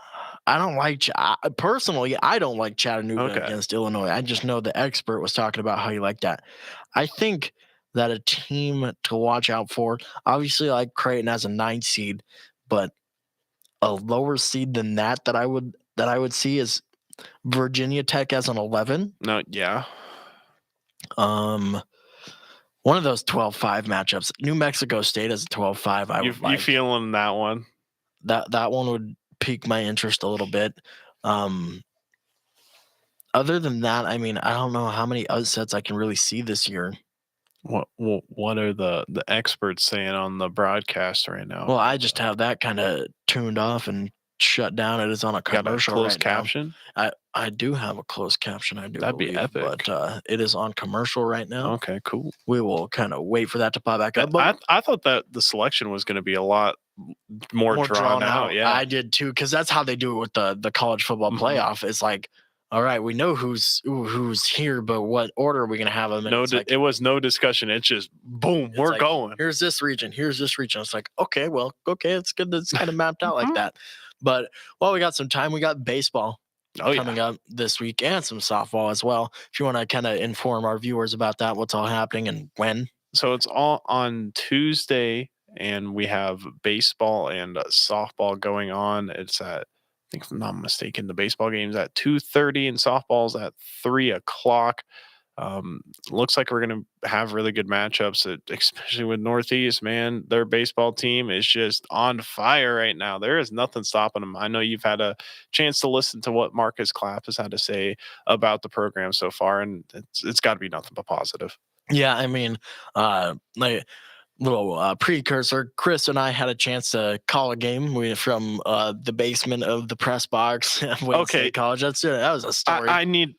I don't like personally. I don't like Chattanooga against Illinois. I just know the expert was talking about how you like that. I think that a team to watch out for, obviously, like Creighton as a 9 seed, but a lower seed than that I would see is Virginia Tech as an 11. No, yeah. One of those 12-5 matchups. New Mexico State as a 12-5. You feeling that one? That one would pique my interest a little bit. Other than that, I mean, I don't know how many upsets I can really see this year. What are the experts saying on the broadcast right now? Well, I just have that kind of tuned off and shut down. It is on a commercial. Got a closed caption? I do have a closed caption. That'd be epic. But it is on commercial right now. Okay, cool. We will kind of wait for that to pop back up. I thought that the selection was going to be a lot more drawn out. Yeah, I did too, because that's how they do it with the college football playoff. It's like, all right, we know who's here, but what order are we going to have them in? It was no discussion. It's just boom, we're going. Here's this region. It's like, okay, it's good that it's kind of mapped out like that. But we got some time. We got baseball coming up this week and some softball as well. If you want to kind of inform our viewers about that, what's all happening and when. So it's all on Tuesday, and we have baseball and softball going on. It's at, I think if I'm not mistaken, the baseball game's at 2:30 and softball's at 3 o'clock. Looks like we're going to have really good matchups, especially with Northeast, man. Their baseball team is just on fire right now. There is nothing stopping them. I know you've had a chance to listen to what Marcus Clapp has had to say about the program so far, and it's got to be nothing but positive. Yeah, I mean, like little precursor, Chris and I had a chance to call a game from the basement of the press box at Wayne State College. That was a story. I need,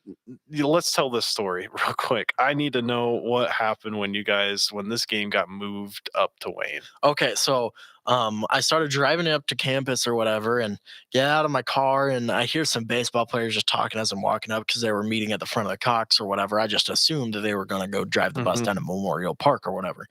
let's tell this story real quick. I need to know what happened when this game got moved up to Wayne. Okay, so I started driving up to campus or whatever and get out of my car, and I hear some baseball players just talking as I'm walking up because they were meeting at the front of the Cox or whatever. I just assumed that they were going to go drive the bus down to Memorial Park or whatever.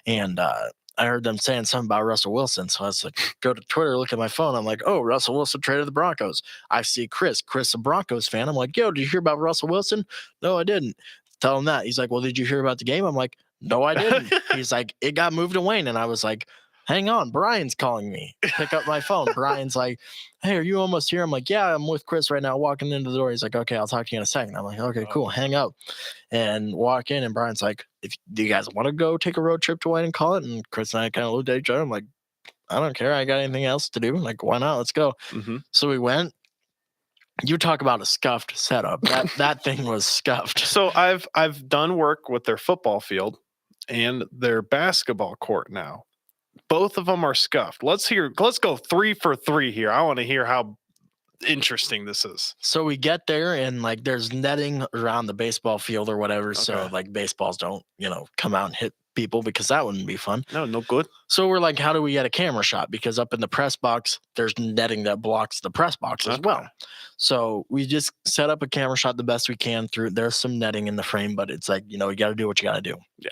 And I heard them saying something about Russell Wilson. So I was like, go to Twitter, look at my phone. I'm like, oh, Russell Wilson traded the Broncos. I see Chris, a Broncos fan. I'm like, yo, did you hear about Russell Wilson? No, I didn't. Tell him that. He's like, well, did you hear about the game? I'm like, no, I didn't. He's like, it got moved to Wayne. And I was like, hang on, Brian's calling me. Pick up my phone. Brian's like, hey, are you almost here? I'm like, yeah, I'm with Chris right now, walking into the door. He's like, okay, I'll talk to you in a second. I'm like, okay, cool, hang up. And walk in, and Brian's like, do you guys want to go take a road trip to Wayne and call it? And Chris and I kind of looked at each other. I'm like, I don't care. I got anything else to do. I'm like, why not? Let's go. So we went. You talk about a scuffed setup. That thing was scuffed. So I've done work with their football field and their basketball court now. Both of them are scuffed. Let's go 3 for 3 here. I want to hear how interesting this is. So we get there, and like there's netting around the baseball field or whatever. Okay. So like baseballs don't, come out and hit people, because that wouldn't be fun. No good. So we're like, how do we get a camera shot? Because up in the press box, there's netting that blocks the press box as well. So we just set up a camera shot the best we can through. There's some netting in the frame, but it's like, you got to do what you got to do. Yeah.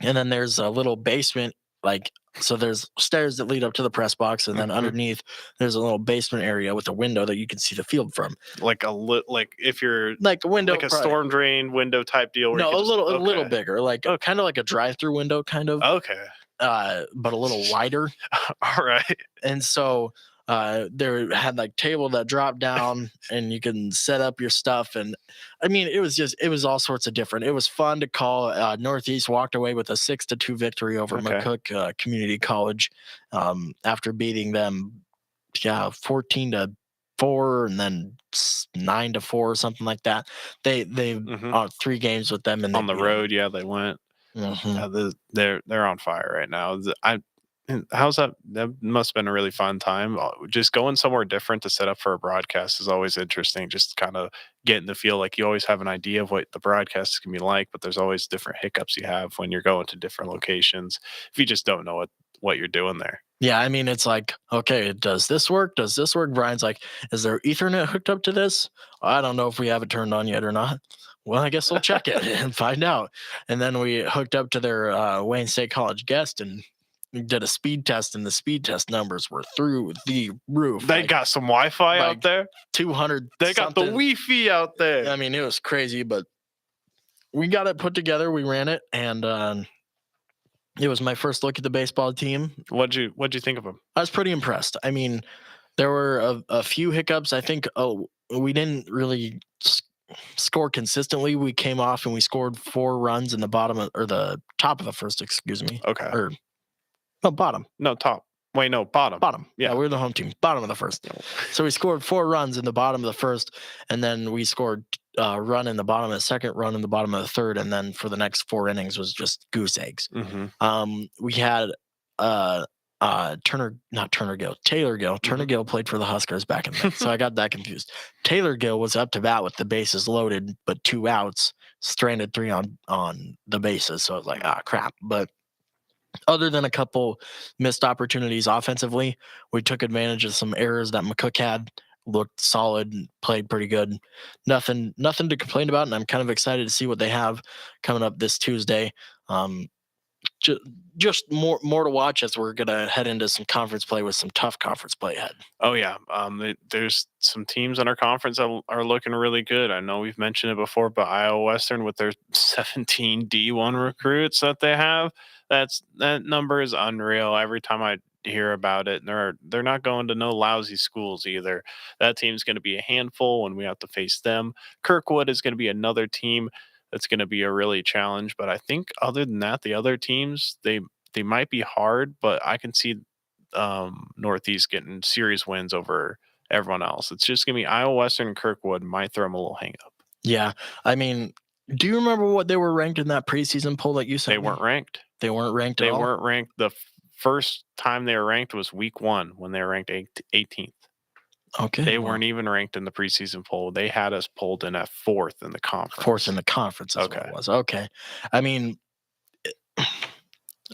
And then there's a little basement, so there's stairs that lead up to the press box, and then underneath there's a little basement area with a window that you can see the field from. Like if you're like a window, like a storm drain window type deal. No, a little bigger, kind of like a drive-through window, kind of. Okay. But a little wider. All right. And so there had table that dropped down, and you can set up your stuff. And I mean, it was all sorts of different. It was fun to call. Northeast walked away with a 6-2 victory over McCook Community College after beating them 14-4 and then 9-4 or something like that. They 3 games with them on the road. Yeah, they went. They're on fire right now. How's that? That must have been a really fun time. Just going somewhere different to set up for a broadcast is always interesting. Just kind of getting to feel like you always have an idea of what the broadcast is going to be like, but there's always different hiccups you have when you're going to different locations if you just don't know what you're doing there. Yeah, I mean, it's like, okay, does this work? Does this work? Brian's like, is there Ethernet hooked up to this? I don't know if we have it turned on yet or not. Well, I guess we'll check it and find out. And then we hooked up to their Wayne State College guest and did a speed test, and the speed test numbers were through the roof. They got some Wi-Fi out there. 200. They got the Wi-Fi out there. I mean, it was crazy, but we got it put together. We ran it, and it was my first look at the baseball team. What'd you think of them? I was pretty impressed. I mean, there were a few hiccups. I think we didn't really score consistently. We came off and we scored 4 runs in the top of the first. Excuse me. Okay. Bottom. No, top. Wait, no, bottom. Bottom. Yeah, we're the home team. Bottom of the first. So we scored 4 runs in the bottom of the first, and then we scored a run in the bottom of the second, run in the bottom of the third, and then for the next 4 innings was just goose eggs. We had Taylor Gill. Turner Gill played for the Huskers back in the day, so I got that confused. Taylor Gill was up to bat with the bases loaded, but 2 outs, stranded 3 on the bases. So I was like, crap. But other than a couple missed opportunities offensively, we took advantage of some errors that McCook had. Looked solid, played pretty good. Nothing to complain about, and I'm kind of excited to see what they have coming up this Tuesday. Just more to watch as we're gonna head into some conference play with some tough conference play ahead. Oh yeah, there's some teams in our conference that are looking really good. I know we've mentioned it before, but Iowa Western with their 17 D1 recruits that they have, that number is unreal. Every time I hear about it, and they're not going to no lousy schools either. That team's going to be a handful when we have to face them. Kirkwood is going to be another team that's going to be a really challenge. But I think other than that, the other teams, they might be hard, but I can see Northeast getting serious wins over everyone else. It's just going to be Iowa Western and Kirkwood might throw them a little hang up. Yeah. I mean, do you remember what they were ranked in that preseason poll that you sent They me? weren't ranked. They weren't ranked at They all? weren't ranked. The first time they were ranked was week 1 when they were ranked 18th. Okay. They weren't even ranked in the preseason poll. They had us pulled in at 4th in the conference. 4th in the conference is what it was. Okay. I mean, are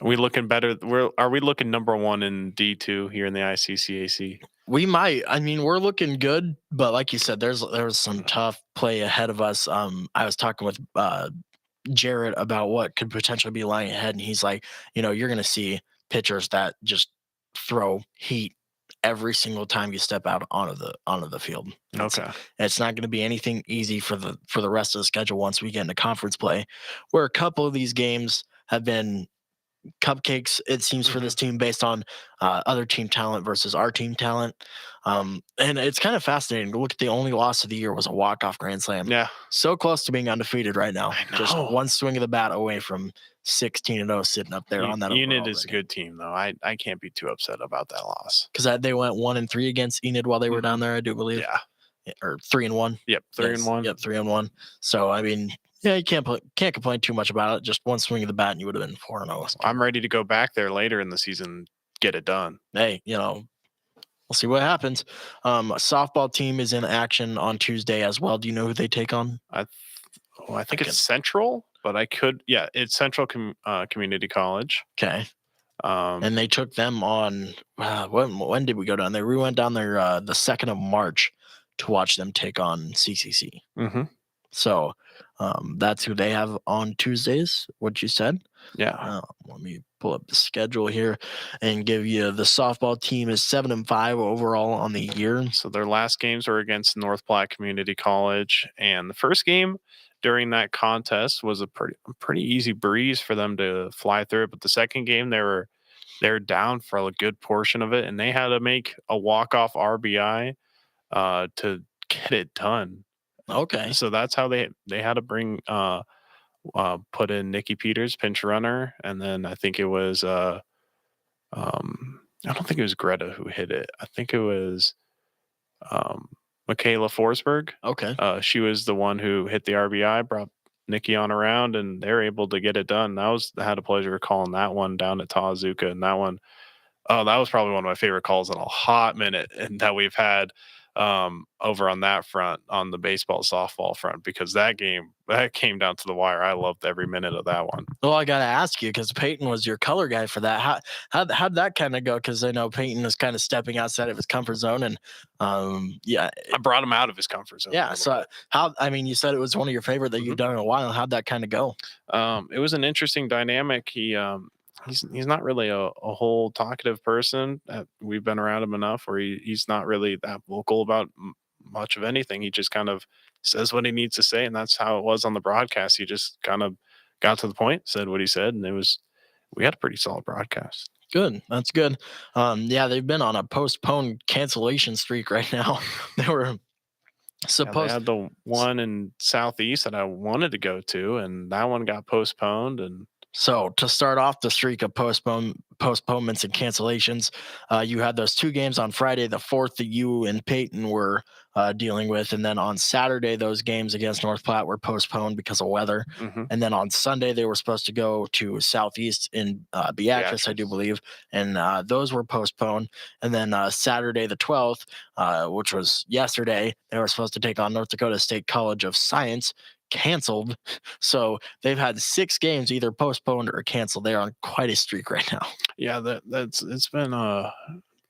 we looking better? Are we looking number 1 in D2 here in the ICCAC? we might. I mean, we're looking good, but like you said, there's some tough play ahead of us. I was talking with Jarrett about what could potentially be lying ahead, and he's like, you're going to see pitchers that just throw heat every single time you step out onto the field. It's not going to be anything easy for the rest of the schedule once we get into conference play, where a couple of these games have been cupcakes, it seems, for this team based on other team talent versus our team talent. And it's kind of fascinating to look at. The only loss of the year was a walk-off grand slam. Yeah. So close to being undefeated right now. Just one swing of the bat away from 16-0 sitting up there on that. Enid is a good team, though. I can't be too upset about that loss. Because they went 1-3 against Enid while they were down there, I do believe. Yeah. Or 3-1. Yep, 3-1. Yep, 3-1. So, I mean, yeah, you can't complain too much about it. Just one swing of the bat and you would have been 4-0. I'm ready to go back there later in the season, get it done. Hey, we'll see what happens. Softball team is in action on Tuesday as well. Do you know who they take on? I think it's Central, but it's Central Community College. Okay. And they took them on, when did we go down there? We went down there the 2nd of March to watch them take on CCC. Mm-hmm. So that's who they have on Tuesdays, what you said. Yeah. Let me pull up the schedule here and give you the softball team is 7-5 overall on the year. So their last games were against North Platte Community College, and the first game during that contest was a pretty easy breeze for them to fly through. But the second game, they were down for a good portion of it, and they had to make a walk-off RBI to get it done. Okay. So that's how they had to bring put in Nikki Peters, pinch runner, and then I think it was I don't think it was Greta who hit it. I think it was Michaela Forsberg. Okay. She was the one who hit the RBI, brought Nikki on around, and they're able to get it done. I had a pleasure of calling that one down at Tawazuka, and that one, that was probably one of my favorite calls in a hot minute, and that we've had over on that front, on the baseball softball front, because that came down to the wire. I loved every minute of that one. Well, I got to ask you, because Peyton was your color guy for that. How'd that kind of go? Because I know Peyton was kind of stepping outside of his comfort zone, and I brought him out of his comfort zone. Yeah. So you said it was one of your favorite that you've done in a while. How'd that kind of go? It was an interesting dynamic. He's not really a whole talkative person. We've been around him enough where he's not really that vocal about much of anything. He just kind of says what he needs to say, and that's how it was on the broadcast. He just kind of got to the point, said what he said, and we had a pretty solid broadcast. Good. That's good. They've been on a postponed cancellation streak right now. They were supposed. They had the one in Southeast that I wanted to go to, and that one got postponed. And so to start off the streak of postponements and cancellations, you had those 2 games on Friday, the 4th that you and Peyton were dealing with. And then on Saturday, those games against North Platte were postponed because of weather. Mm-hmm. And then on Sunday, they were supposed to go to Southeast in Beatrice, I do believe. And those were postponed. And then Saturday, the 12th, which was yesterday, they were supposed to take on North Dakota State College of Science, canceled. So they've had 6 games either postponed or canceled. They're on quite a streak right now. Yeah, it's been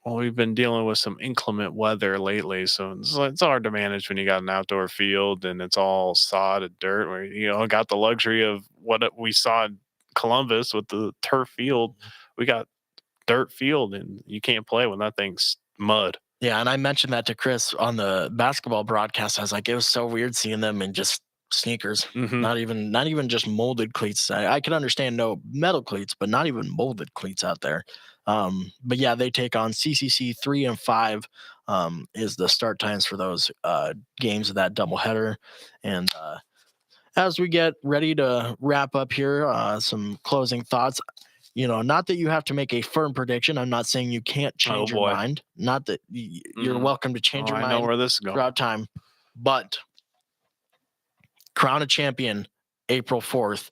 we've been dealing with some inclement weather lately, so it's hard to manage when you got an outdoor field and it's all sod and dirt. Where got the luxury of what we saw in Columbus with the turf field. We got dirt field, and you can't play when that thing's mud. Yeah, and I mentioned that to Chris on the basketball broadcast. I was like, it was so weird seeing them in just sneakers, not even just molded cleats. I can understand no metal cleats, but not even molded cleats out there. But yeah, they take on CCC 3 and 5 is the start times for those games of that doubleheader. And as we get ready to wrap up here, some closing thoughts. Not that you have to make a firm prediction. I'm not saying you can't change your boy. mind. Not that you're welcome to change your I know mind where this is going. throughout time. But crown a champion April 4th.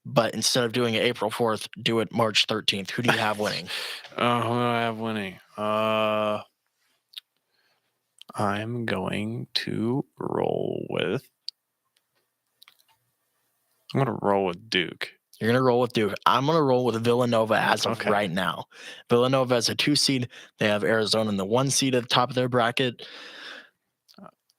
But instead of doing it April 4th, do it March 13th. Who do you have winning? Who do I have winning? I'm going to roll with. I'm going to roll with Duke. You're going to roll with Duke. I'm going to roll with Villanova as of right now. Villanova is a 2 seed. They have Arizona in the 1 seed at the top of their bracket.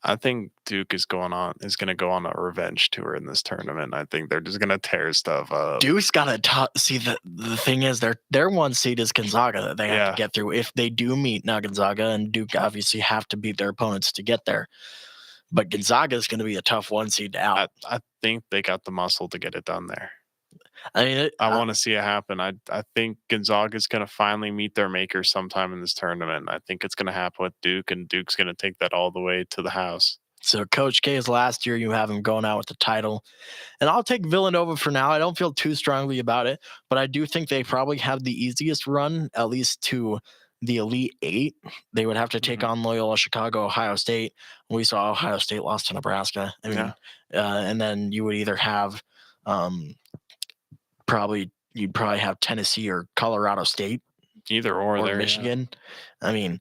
I think Duke is going to go on a revenge tour in this tournament. I think they're just going to tear stuff up. Duke's got to see the thing is their 1 seed is Gonzaga that they have to get through. If they do meet now, Gonzaga and Duke obviously have to beat their opponents to get there. But Gonzaga is going to be a tough 1 seed out. I think they got the muscle to get it done there. I mean, I want to see it happen. I think Gonzaga is going to finally meet their maker sometime in this tournament. I think it's going to happen with Duke, and Duke's going to take that all the way to the house. So Coach K's last year, you have him going out with the title. And I'll take Villanova for now. I don't feel too strongly about it, but I do think they probably have the easiest run, at least to the Elite Eight. They would have to take on Loyola Chicago, Ohio State. We saw Ohio State lost to Nebraska. I mean, and then you would either have you'd probably have Tennessee or Colorado State. Either or there, Michigan. I mean,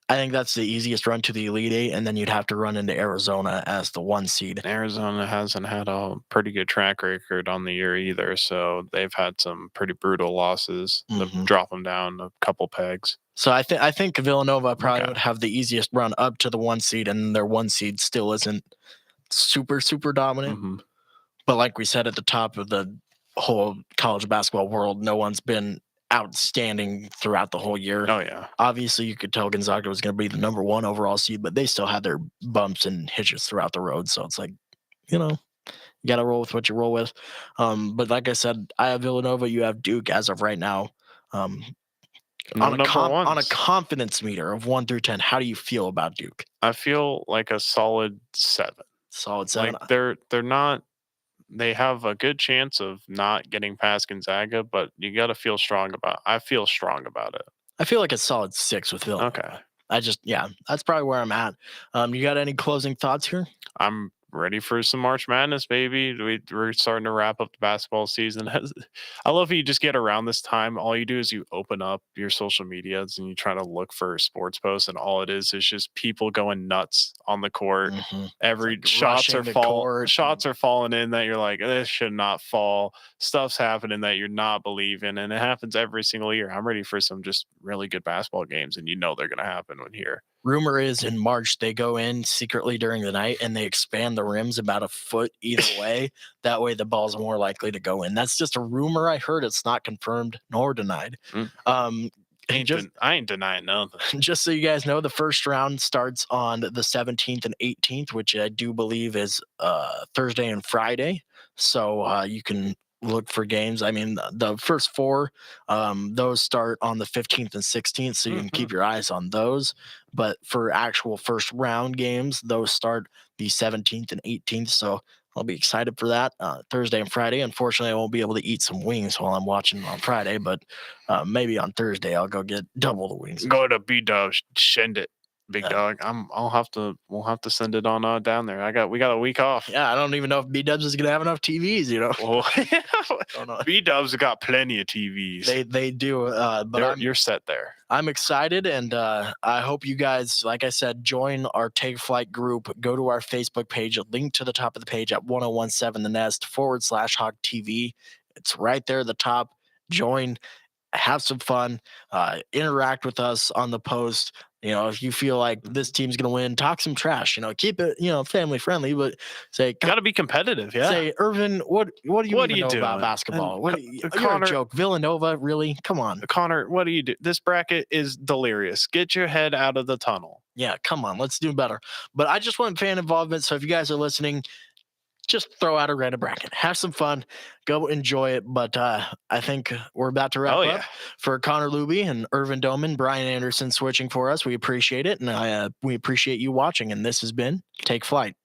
I think that's the easiest run to the Elite Eight, and then you'd have to run into Arizona as the 1 seed. Arizona hasn't had a pretty good track record on the year either, so they've had some pretty brutal losses that drop them down a couple pegs. So I think Villanova probably would have the easiest run up to the 1 seed, and their 1 seed still isn't super, super dominant. But like we said at the top of the whole college basketball world, no one's been outstanding throughout the whole year. Oh, yeah. Obviously, you could tell Gonzaga was going to be the number 1 overall seed, but they still had their bumps and hitches throughout the road. So it's like, you got to roll with what you roll with. But like I said, I have Villanova. You have Duke as of right now. On a confidence meter of 1 through 10, how do you feel about Duke? I feel like a solid 7. Solid 7. Like they're not. They have a good chance of not getting past Gonzaga, but you got to feel strong about. I feel strong about it. I feel like a solid 6 with Villanova. Okay. That's probably where I'm at. You got any closing thoughts here? I'm ready for some March Madness, baby. We're starting to wrap up the basketball season. I love how you just get around this time. All you do is you open up your social medias and you try to look for sports posts, and all it is just people going nuts on the court. Every shots are falling in that you're like, this should not fall. Stuff's happening that you're not believing, and it happens every single year. I'm ready for some just really good basketball games, and they're going to happen when here. Rumor is in March they go in secretly during the night and they expand the rims about a foot either way. That way the ball's more likely to go in. That's just a rumor I heard. It's not confirmed nor denied. I ain't denying nothing. Just so you guys know, the first round starts on the 17th and 18th, which I do believe is Thursday and Friday. So you can look for games. I mean, the first 4, those start on the 15th and 16th, so you can keep your eyes on those. But for actual first round games, those start the 17th and 18th. So I'll be excited for that Thursday and Friday. Unfortunately, I won't be able to eat some wings while I'm watching on Friday, but maybe on Thursday I'll go get double the wings. Go to B-Dubs, send it. Big dog, we'll have to send it on down there. We got a week off. Yeah, I don't even know if B-Dubs is gonna have enough TVs. B-Dubs got plenty of TVs. They do. But you're set there. I'm excited, and I hope you guys, like I said, join our Take Flight group. Go to our Facebook page. A link to the top of the page at 1017 The Nest /Hawk TV. It's right there at the top. Join. Have some fun. Interact with us on the post. If you feel like this team's going to win, talk some trash. Keep it, family friendly, but say, got to be competitive. Yeah. Say, Ervin, what do you know about basketball? You're a joke. Villanova, really? Come on, Connor. What do you do? This bracket is delirious. Get your head out of the tunnel. Yeah, come on. Let's do better. But I just want fan involvement. So if you guys are listening, just throw out a random bracket. Have some fun. Go enjoy it. But I think we're about to wrap up. For Connor Luby and Ervin Doman, Brian Anderson switching for us. We appreciate it. And we appreciate you watching. And this has been Take Flight.